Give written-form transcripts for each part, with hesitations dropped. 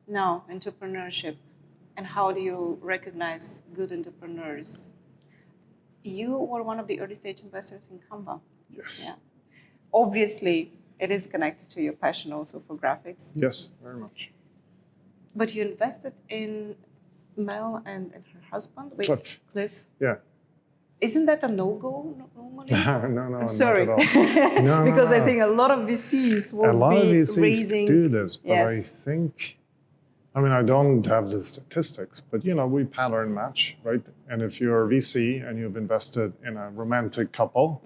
No, entrepreneurship. And how do you recognize good entrepreneurs? You were one of the early stage investors in Canva. Yes. Yeah. Obviously, it is connected to your passion also for graphics. Yes, very much. But you invested in Mel and her husband? Cliff. Yeah. Isn't that a no-go normally? No, I'm sorry. not at all. No, because no. I think a lot of VCs will a lot be of VCs raising... do this, but Yes. I think, I mean, I don't have the statistics, but we pattern match, right? And if you're a VC and you've invested in a romantic couple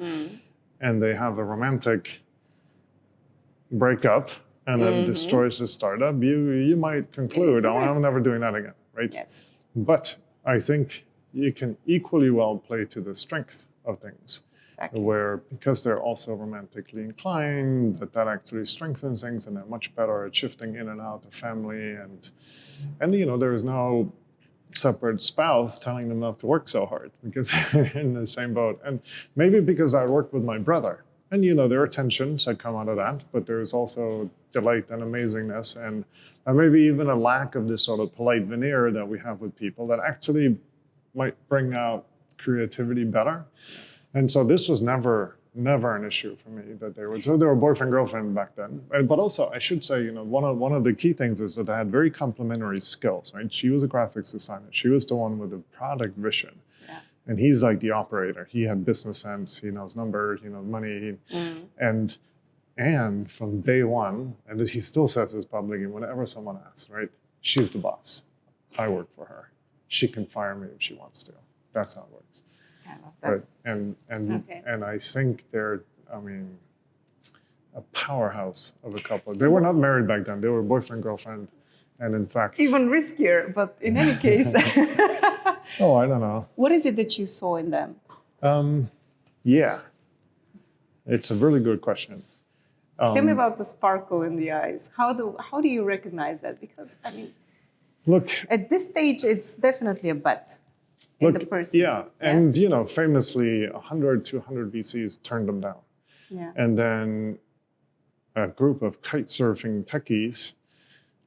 and they have a romantic breakup and it destroys the startup, you might conclude, oh, I'm never doing that again, right? Yes. But I think you can equally well play to the strength of things. Exactly. Where, because they're also romantically inclined, that actually strengthens things, and they're much better at shifting in and out of family, and there is no separate spouse telling them not to work so hard because they're in the same boat. And maybe because I worked with my brother, and there are tensions that come out of that, but there's also delight and amazingness, and maybe even a lack of this sort of polite veneer that we have with people that actually might bring out creativity better. And so this was never an issue for me that they were boyfriend, girlfriend back then. But also, I should say, one of the key things is that I had very complementary skills, right? She was a graphics designer. She was the one with the product vision. Yeah. And he's like the operator. He had business sense. He knows numbers, he knows money. And from day one, and he still says this publicly whenever someone asks, right? She's the boss. I work for her. She can fire me if she wants to. That's how it works. I love that. Right. And I think they're, a powerhouse of a couple. They were not married back then. They were boyfriend, girlfriend. And in fact... Even riskier, but in any case... Oh, I don't know. What is it that you saw in them? Yeah. It's a really good question. Tell me about the sparkle in the eyes. How do you recognize that? Because, look, at this stage, it's definitely a bet in the person. Yeah, and famously, 100, 200 VCs turned them down. Yeah. And then a group of kite surfing techies,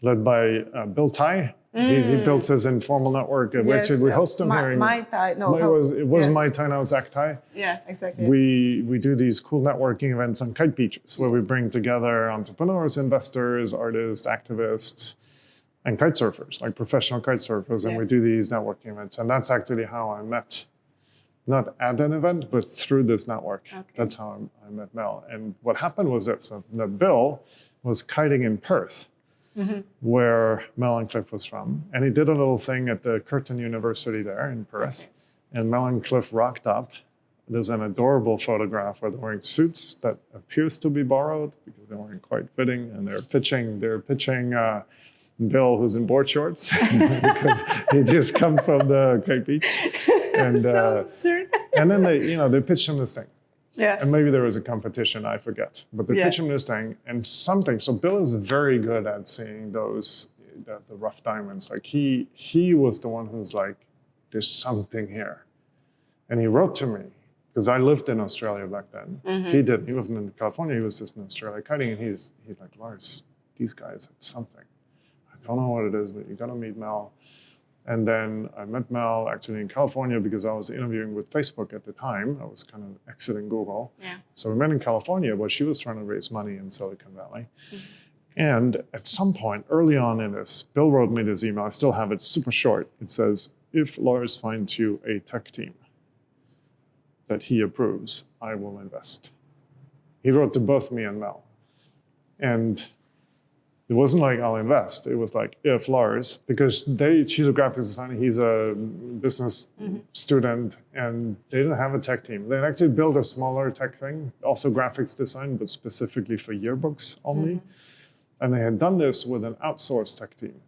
led by Bill Tai. He built his informal network. Actually, we host him here. Mai Tai. No, it was Mai Tai, now it's Zach Tai. Yeah, exactly. We do these cool networking events on kite beaches where we bring together entrepreneurs, investors, artists, activists, and kite surfers, like professional kite surfers, and we do these networking events. And that's actually how I met, not at an event, but through this network. Okay. That's how I met Mel. And what happened was this, that Bill was kiting in Perth, where Mel and Cliff was from. And he did a little thing at the Curtin University there in Perth. Okay. And Mel and Cliff rocked up. There's an adorable photograph where they're wearing suits that appears to be borrowed because they weren't quite fitting. And they're pitching Bill, who's in board shorts, because he just come from the Great Beach. And, so absurd. And then they pitched him this thing. Yeah. And maybe there was a competition, I forget. But they pitched him this thing and something. So Bill is very good at seeing those, the rough diamonds. Like he was the one who's like, there's something here. And he wrote to me, because I lived in Australia back then. He didn't. He lived in California. He was just in Australia kiting. And he's like, Lars, these guys have something. I don't know what it is, but you got to meet Mel. And then I met Mel actually in California because I was interviewing with Facebook at the time. I was kind of exiting Google. Yeah. So we met in California, but she was trying to raise money in Silicon Valley. And at some point early on in this, Bill wrote me this email. I still have it, super short. It says, if Lars finds you a tech team that he approves, I will invest. He wrote to both me and Mel. And it wasn't like, I'll invest. It was like, if Lars, because she's a graphics designer, he's a business student, and they didn't have a tech team. They actually built a smaller tech thing, also graphics design, but specifically for yearbooks only. And they had done this with an outsourced tech team.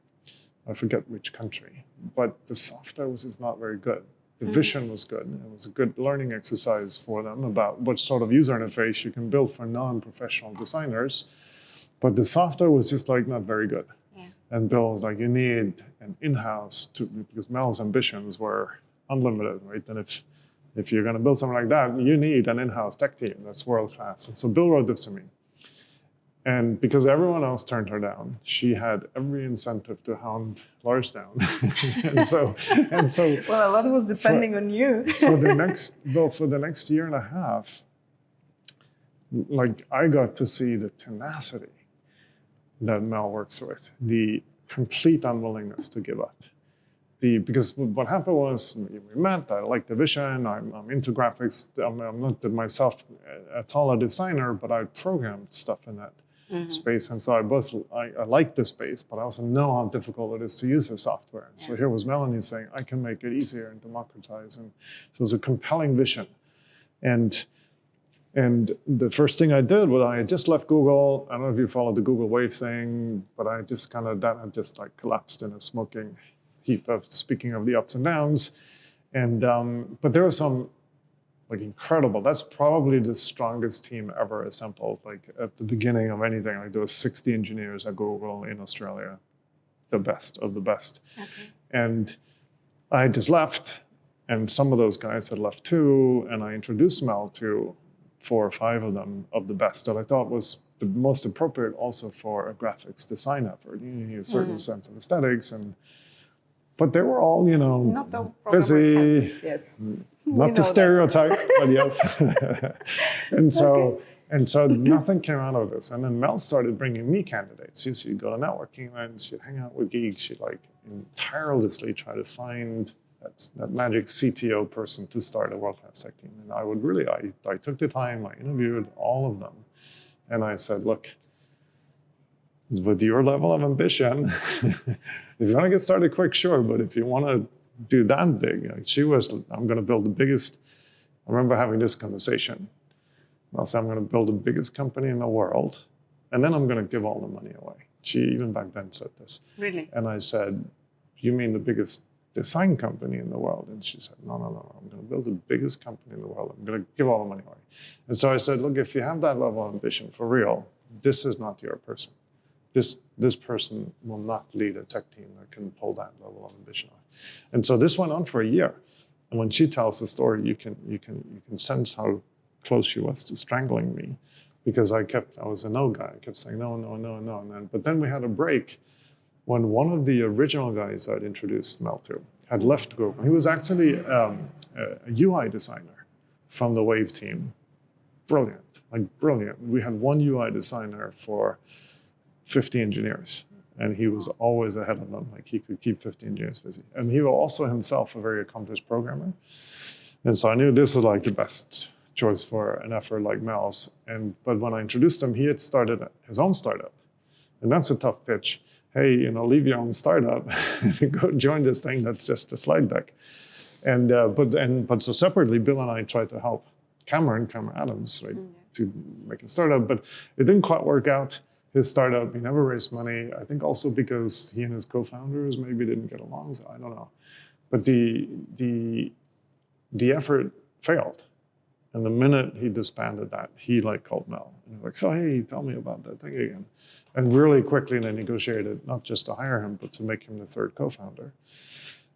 I forget which country, but the software was just not very good. The vision was good. It was a good learning exercise for them about what sort of user interface you can build for non-professional designers. But the software was just like not very good. Yeah. And Bill was like, you need an in-house, because Mel's ambitions were unlimited, right? And if you're going to build something like that, you need an in-house tech team that's world-class. And so Bill wrote this to me. And because everyone else turned her down, she had every incentive to hound Lars down. and so well, a lot was depending on you. for the next year and a half, like I got to see the tenacity that Mel works with, the complete unwillingness to give up. Because what happened was we met, I liked the vision, I'm into graphics, I'm not myself at all a designer, but I programmed stuff in that space. And so I like the space, but I also know how difficult it is to use the software. And so here was Melanie saying, I can make it easier and democratize. And so it was a compelling vision. And the first thing I did was I had just left Google. I don't know if you followed the Google Wave thing, but I just that had just like collapsed in a smoking heap of, speaking of the ups and downs. And, but there was some like incredible, that's probably the strongest team ever assembled, like at the beginning of anything. Like there was 60 engineers at Google in Australia, the best of the best. Okay. And I had just left, and some of those guys had left too, and I introduced Mel to 4 or 5 of them of the best that I thought was the most appropriate also for a graphics design effort. You need a certain sense of aesthetics, but they were all, not the busy. This, yes. Not the stereotype, but yes. and so nothing came out of this. And then Mel started bringing me candidates. She'd go to networking events, she'd hang out with geeks, she'd like tirelessly try to find that magic CTO person to start a world-class tech team. And I would really, I took the time, I interviewed all of them. And I said, look, with your level of ambition, if you want to get started quick, sure. But if you want to do that big, I'm going to build the biggest. I remember having this conversation. I'll say, I'm going to build the biggest company in the world, and then I'm going to give all the money away. She even back then said this. Really? And I said, you mean the biggest design company in the world? And she said, no. I'm going to build the biggest company in the world. I'm going to give all the money away. And so I said, look, if you have that level of ambition for real, this is not your person. This person will not lead a tech team that can pull that level of ambition off. And so this went on for a year. And when she tells the story, you can sense how close she was to strangling me, because I was a no guy. I kept saying no. But then we had a break when one of the original guys I'd introduced Mel to had left Google. He was actually a UI designer from the Wave team. Brilliant. We had one UI designer for 50 engineers, and he was always ahead of them. Like he could keep 50 engineers busy. And he was also himself a very accomplished programmer. And so I knew this was like the best choice for an effort like Mel's. But when I introduced him, he had started his own startup. And that's a tough pitch. Hey, leave your own startup and go join this thing that's just a slide deck. But so separately, Bill and I tried to help Cameron Adams, right, to make a startup, but it didn't quite work out. His startup, he never raised money. I think also because he and his co-founders maybe didn't get along, so I don't know. But the effort failed. And the minute he disbanded that, he called Mel. And he was like, so hey, tell me about that thing again. And really quickly they negotiated, not just to hire him, but to make him the 3rd co-founder.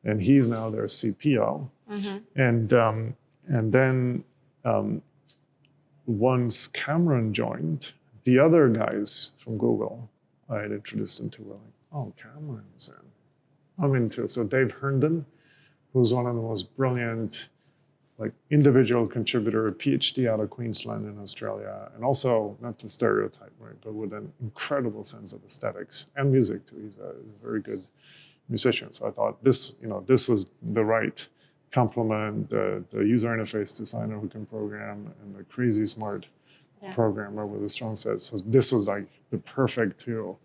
And he's now their CPO. Mm-hmm. And then once Cameron joined, the other guys from Google I had introduced him to were like, oh, Cameron's in. I'm into it. So Dave Herndon, who's one of the most brilliant individual contributor, PhD out of Queensland in Australia, and also not to stereotype, right, but with an incredible sense of aesthetics and music too. He's a very good musician. So I thought this was the right complement, the user interface designer who can program and the crazy smart programmer with a strong set. So this was the perfect two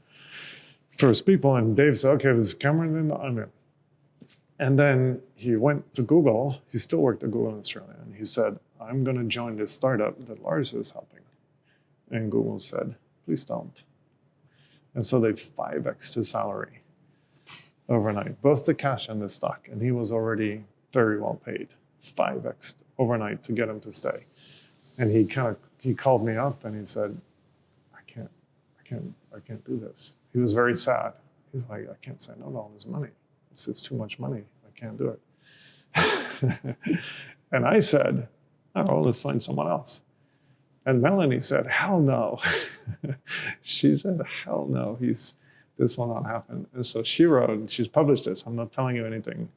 first people. And Dave said, okay, with Cameron in, I'm in. And then he went to Google. He still worked at Google in Australia. And he said, I'm going to join this startup that Lars is helping. And Google said, please don't. And so they 5x'd his salary overnight, both the cash and the stock. And he was already very well paid, 5x'd overnight to get him to stay. And he called me up and he said, I can't do this. He was very sad. He's like, I can't say no to all this money. It's too much money. I can't do it. And I said, oh, well, let's find someone else. And Melanie said, hell no. She said, hell no, this will not happen. And so she wrote, she's published this, I'm not telling you anything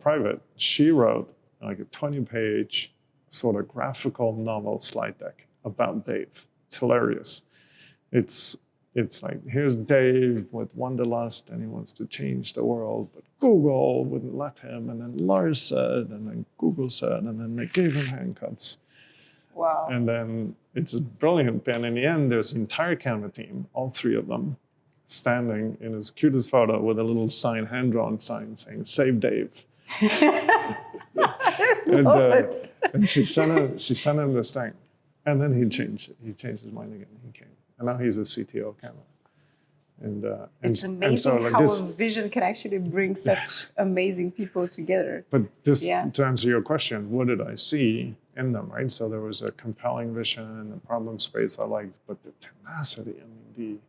private. She wrote like a 20-page sort of graphical novel slide deck about Dave. It's hilarious. It's like, here's Dave with wanderlust and he wants to change the world, but Google wouldn't let him. And then Lars said, and then Google said, and then they gave him handcuffs. Wow. And then it's brilliant. And in the end, there's the entire Canva team, all three of them, standing in his cutest photo with a little sign, hand-drawn sign saying, "Save Dave." And she sent him this thing. And then he changed it. He changed his mind again. He came. And now he's a CTO of Canva. It's amazing how a vision can actually bring such amazing people together. But this, to answer your question, what did I see in them, right? So there was a compelling vision and a problem space I liked, but the tenacity, I mean,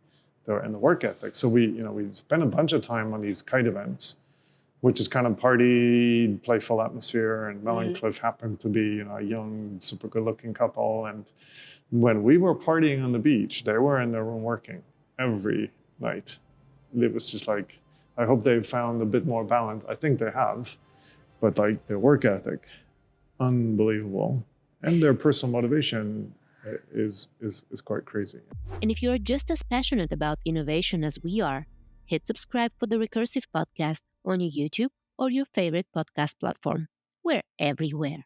the work ethic. So we spent a bunch of time on these kite events, which is kind of party, playful atmosphere. And Mel and Cliff happened to be, a young, super good-looking couple. And when we were partying on the beach, they were in their room working every night. It was just like, I hope they've found a bit more balance. I think they have, but like their work ethic, unbelievable, and their personal motivation is quite crazy. And if you're just as passionate about innovation as we are, hit subscribe for the Recursive podcast on YouTube or your favorite podcast platform. We're everywhere.